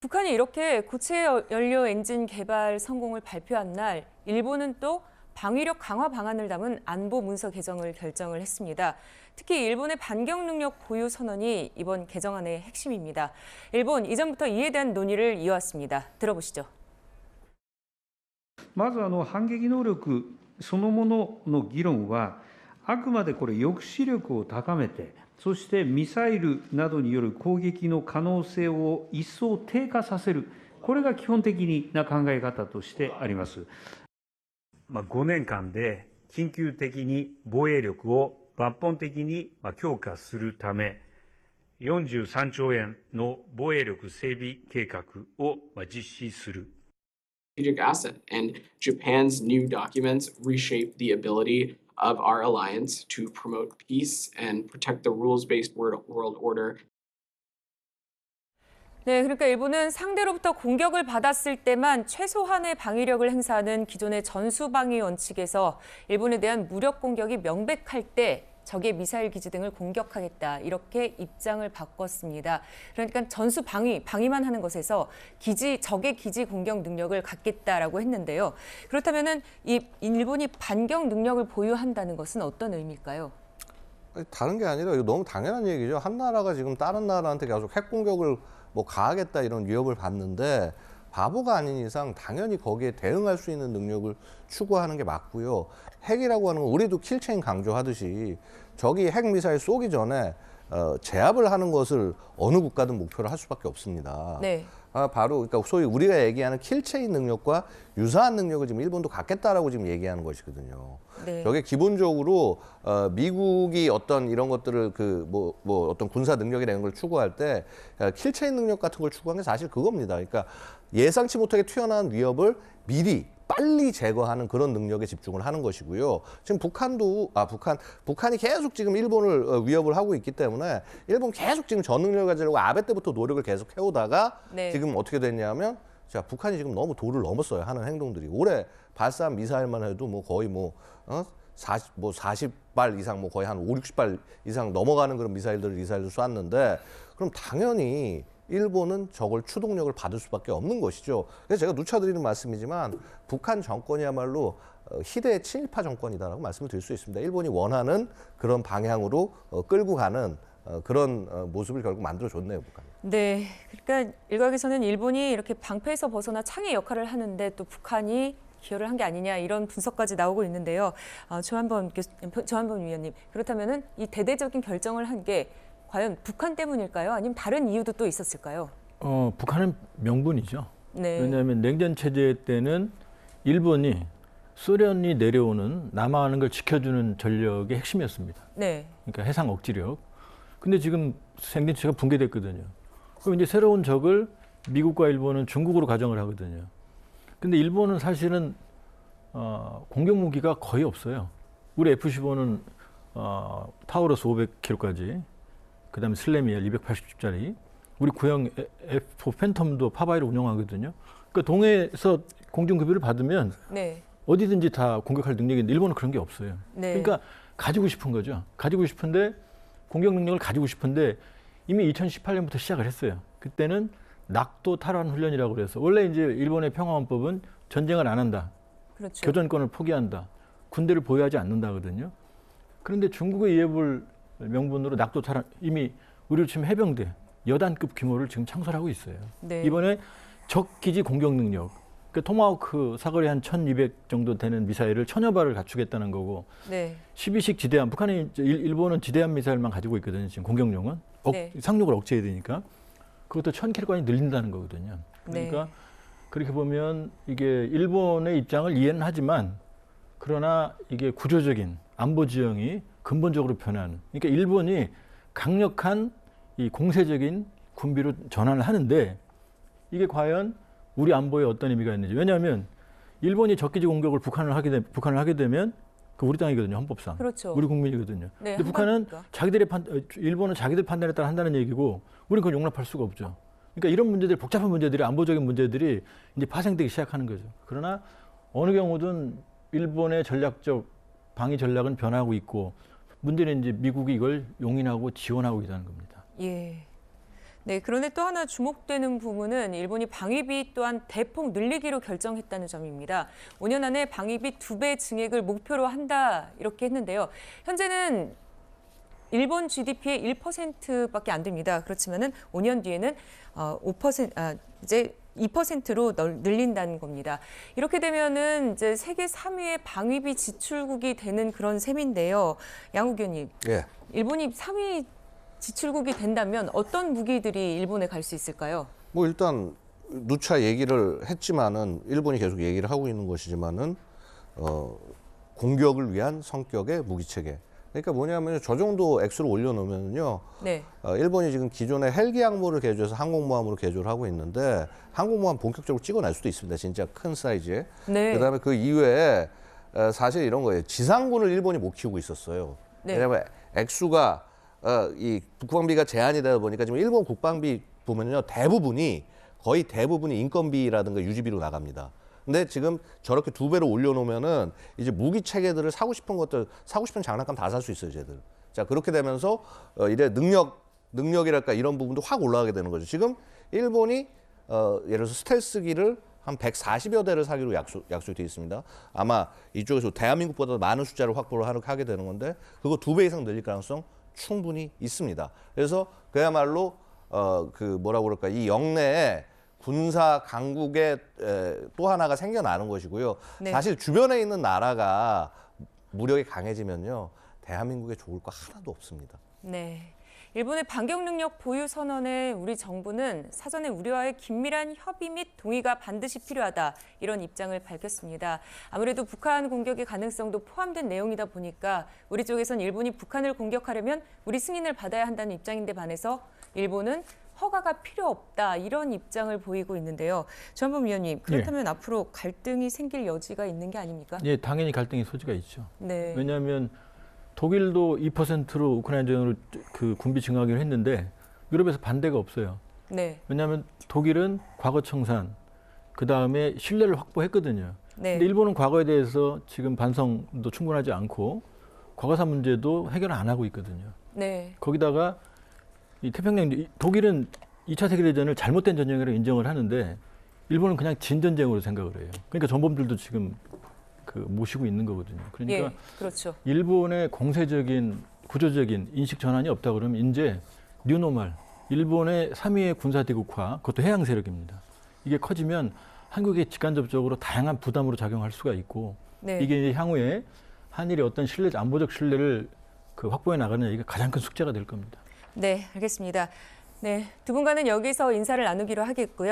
북한이 이렇게 고체 연료 엔진 개발 성공을 발표한 날, 일본은 또 방위력 강화 방안을 담은 안보 문서 개정을 결정을 했습니다. 특히 일본의 반격 능력 보유 선언이 이번 개정안의 핵심입니다. 일본 이전부터 이에 대한 논의를 이어왔습니다. 들어보시죠. まず反撃能力そのものの議論は、あくまでこれ、抑止力を高めて、そしてミサイルなどによる攻撃の可能性を一層低下させる、これが基本的な考え方としてあります。5年間で緊急的に防衛力を抜本的に強化するため、43兆円の防衛力整備計画を実施する。strategic asset, and Japan's new documents reshape the ability of our alliance to promote peace and protect the rules-based world order. 네, 그러니까 일본은 상대로부터 공격을 받았을 때만 최소한의 방위력을 행사하는 기존의 전수방위 원칙에서 일본에 대한 무력 공격이 명백할 때 적의 미사일 기지 등을 공격하겠다, 이렇게 입장을 바꿨습니다. 그러니까 전수 방위만 하는 것에서 적의 기지 공격 능력을 갖겠다라고 했는데요. 그렇다면은 이 일본이 반격 능력을 보유한다는 것은 어떤 의미일까요? 다른 게 아니라 이거 너무 당연한 얘기죠. 한 나라가 지금 다른 나라한테 계속 핵 공격을 가하겠다 이런 위협을 받는데, 바보가 아닌 이상 당연히 거기에 대응할 수 있는 능력을 추구하는 게 맞고요. 핵이라고 하는 건 우리도 킬체인 강조하듯이 적이 핵미사일 쏘기 전에 제압을 하는 것을 어느 국가든 목표로 할 수밖에 없습니다. 네. 바로 그러니까 소위 우리가 얘기하는 킬체인 능력과 유사한 능력을 지금 일본도 갖겠다라고 지금 얘기하는 것이거든요. 네. 저게 기본적으로 미국이 어떤 이런 것들을 어떤 군사 능력이나 이런 걸 추구할 때 킬체인 능력 같은 걸 추구한 게 사실 그겁니다. 그러니까 예상치 못하게 튀어나온 위협을 미리 빨리 제거하는 그런 능력에 집중을 하는 것이고요. 지금 북한이 계속 지금 일본을 위협을 하고 있기 때문에 일본 계속 지금 전능력을 가지려고 아베 때부터 노력을 계속 해오다가 네. 지금 어떻게 됐냐면, 자, 북한이 지금 너무 도를 넘었어요. 하는 행동들이. 올해 발사한 미사일만 해도 거의 40발 이상 거의 한 5, 60발 이상 넘어가는 그런 미사일들을 쐈는데, 그럼 당연히 일본은 저걸 추동력을 받을 수밖에 없는 것이죠. 그래서 제가 누차 드리는 말씀이지만 북한 정권이야말로 희대의 친일파 정권이다라고 말씀을 드릴 수 있습니다. 일본이 원하는 그런 방향으로 끌고 가는 그런 모습을 결국 만들어줬네요, 북한이. 네, 그러니까 일각에서는 일본이 이렇게 방패에서 벗어나 창의 역할을 하는데 또 북한이 기여를 한 게 아니냐, 이런 분석까지 나오고 있는데요. 조한범 위원님, 그렇다면은 이 대대적인 결정을 한 게 과연 북한 때문일까요? 아니면 다른 이유도 또 있었을까요? 북한은 명분이죠. 네. 왜냐하면 냉전 체제 때는 일본이 소련이 내려오는 남하하는 걸 지켜주는 전력의 핵심이었습니다. 네. 그러니까 해상 억지력. 근데 지금 냉전 체제가 붕괴됐거든요. 그럼 이제 새로운 적을 미국과 일본은 중국으로 가정을 하거든요. 근데 일본은 사실은 공격 무기가 거의 없어요. 우리 F-15는 타우러스 500km까지, 그다음에 슬래미엘 280짜리, 우리 구형 F4 팬텀도 파바이를 운영하거든요. 그러니까 동해에서 공중급유를 받으면 네. 어디든지 다 공격할 능력이 있는데 일본은 그런 게 없어요. 네. 그러니까 가지고 싶은 거죠. 가지고 싶은데, 공격 능력을 가지고 싶은데 이미 2018년부터 시작을 했어요. 그때는 낙도 탈환 훈련이라고 그래서, 원래 이제 일본의 평화헌법은 전쟁을 안 한다, 그렇죠. 교전권을 포기한다, 군대를 보유하지 않는다거든요. 그런데 중국의 위협을 명분으로 낙도 탈환, 이미 우리로 치면 해병대 여단급 규모를 지금 창설하고 있어요. 네. 이번에 적 기지 공격 능력, 그러니까 토마호크 사거리 한 1200 정도 되는 미사일을 1000여 발을 갖추겠다는 거고, 네. 12식 지대함, 북한이 일본은 지대함 미사일만 가지고 있거든요. 지금 공격용은 네. 상륙을 억제해야 되니까 그것도 1000km까지 늘린다는 거거든요. 그러니까 네. 그렇게 보면 이게 일본의 입장을 이해는 하지만, 그러나 이게 구조적인 안보 지형이 근본적으로 변하는, 그러니까 일본이 강력한 이 공세적인 군비로 전환을 하는데, 이게 과연 우리 안보에 어떤 의미가 있는지. 왜냐하면 일본이 적기지 공격을 북한을 하게 되면 그 우리 땅이거든요, 헌법상. 그렇죠. 우리 국민이거든요. 네, 근데 북한은 한반도니까. 일본은 자기들 판단에 따라 한다는 얘기고, 우리는 그걸 용납할 수가 없죠. 그러니까 이런 문제들, 복잡한 문제들이, 안보적인 문제들이 이제 파생되기 시작하는 거죠. 그러나 어느 경우든 일본의 전략적 방위 전략은 변하고 있고, 문제는 이제 미국이 이걸 용인하고 지원하고 있다는 겁니다. 예. 네, 그런데 또 하나 주목되는 부분은 일본이 방위비 또한 대폭 늘리기로 결정했다는 점입니다. 5년 안에 방위비 2배 증액을 목표로 한다 이렇게 했는데요. 현재는 일본 GDP의 1%밖에 안 됩니다. 그렇지만은 5년 뒤에는 2%로 늘린다는 겁니다. 이렇게 되면은 이제 세계 3위의 방위비 지출국이 되는 그런 셈인데요. 양욱 의원님, 예. 일본이 3위 지출국이 된다면 어떤 무기들이 일본에 갈 수 있을까요? 뭐 일단 누차 얘기를 했지만은 일본이 계속 얘기를 하고 있는 것이지만은 공격을 위한 성격의 무기 체계. 그러니까 뭐냐면 저 정도 액수를 올려놓으면요. 네. 일본이 지금 기존에 헬기 항모를 개조해서 항공모함으로 개조를 하고 있는데 항공모함 본격적으로 찍어낼 수도 있습니다. 진짜 큰 사이즈에. 네. 그다음에 그 이외에 사실 이런 거예요. 지상군을 일본이 못 키우고 있었어요. 네. 왜냐하면 액수가 이 국방비가 제한이 되다 보니까 지금 일본 국방비 보면요 거의 대부분이 인건비라든가 유지비로 나갑니다. 근데 지금 저렇게 2배로 올려놓으면은 이제 무기 체계들을 사고 싶은 장난감 다 살 수 있어요, 쟤들. 자, 그렇게 되면서 이래 능력이랄까 이런 부분도 확 올라가게 되는 거죠. 지금 일본이 예를 들어서 스텔스기를 한 140여 대를 사기로 약속이 되어 있습니다. 아마 이쪽에서 대한민국보다 많은 숫자를 확보를 하게 되는 건데 그거 2배 이상 늘릴 가능성 충분히 있습니다. 그래서 그야말로 뭐라고 그럴까 이 영내에 군사 강국의 또 하나가 생겨나는 것이고요. 네. 사실 주변에 있는 나라가 무력이 강해지면요. 대한민국에 좋을 거 하나도 없습니다. 네. 일본의 반격 능력 보유 선언에 우리 정부는 사전에 우리와의 긴밀한 협의 및 동의가 반드시 필요하다 이런 입장을 밝혔습니다. 아무래도 북한 공격의 가능성도 포함된 내용이다 보니까 우리 쪽에선 일본이 북한을 공격하려면 우리 승인을 받아야 한다는 입장인데 반해서 일본은 허가가 필요 없다 이런 입장을 보이고 있는데요. 조한범 위원님, 그렇다면 앞으로 갈등이 생길 여지가 있는 게 아닙니까? 예, 당연히 갈등의 소지가 있죠. 네. 왜냐하면 독일도 2%로 우크라이나전으로 그 군비 증강하기로 했는데 유럽에서 반대가 없어요. 네. 왜냐하면 독일은 과거 청산, 그 다음에 신뢰를 확보했거든요. 네. 근데 일본은 과거에 대해서 지금 반성도 충분하지 않고 과거사 문제도 해결 안 하고 있거든요. 네. 거기다가 이 태평양 독일은 2차 세계대전을 잘못된 전쟁으로 인정을 하는데 일본은 그냥 진 전쟁으로 생각을 해요. 그러니까 전범들도 지금 그 모시고 있는 거거든요. 그러니까 예, 그렇죠. 일본의 공세적인 구조적인 인식 전환이 없다 그러면 이제 뉴노멀, 일본의 3위의 군사 대국화, 그것도 해양 세력입니다. 이게 커지면 한국에 직간접적으로 다양한 부담으로 작용할 수가 있고 네. 이게 이제 향후에 한일의 어떤 안보적 신뢰를 확보해 나가는 이게 가장 큰 숙제가 될 겁니다. 네, 알겠습니다. 네, 두 분과는 여기서 인사를 나누기로 하겠고요.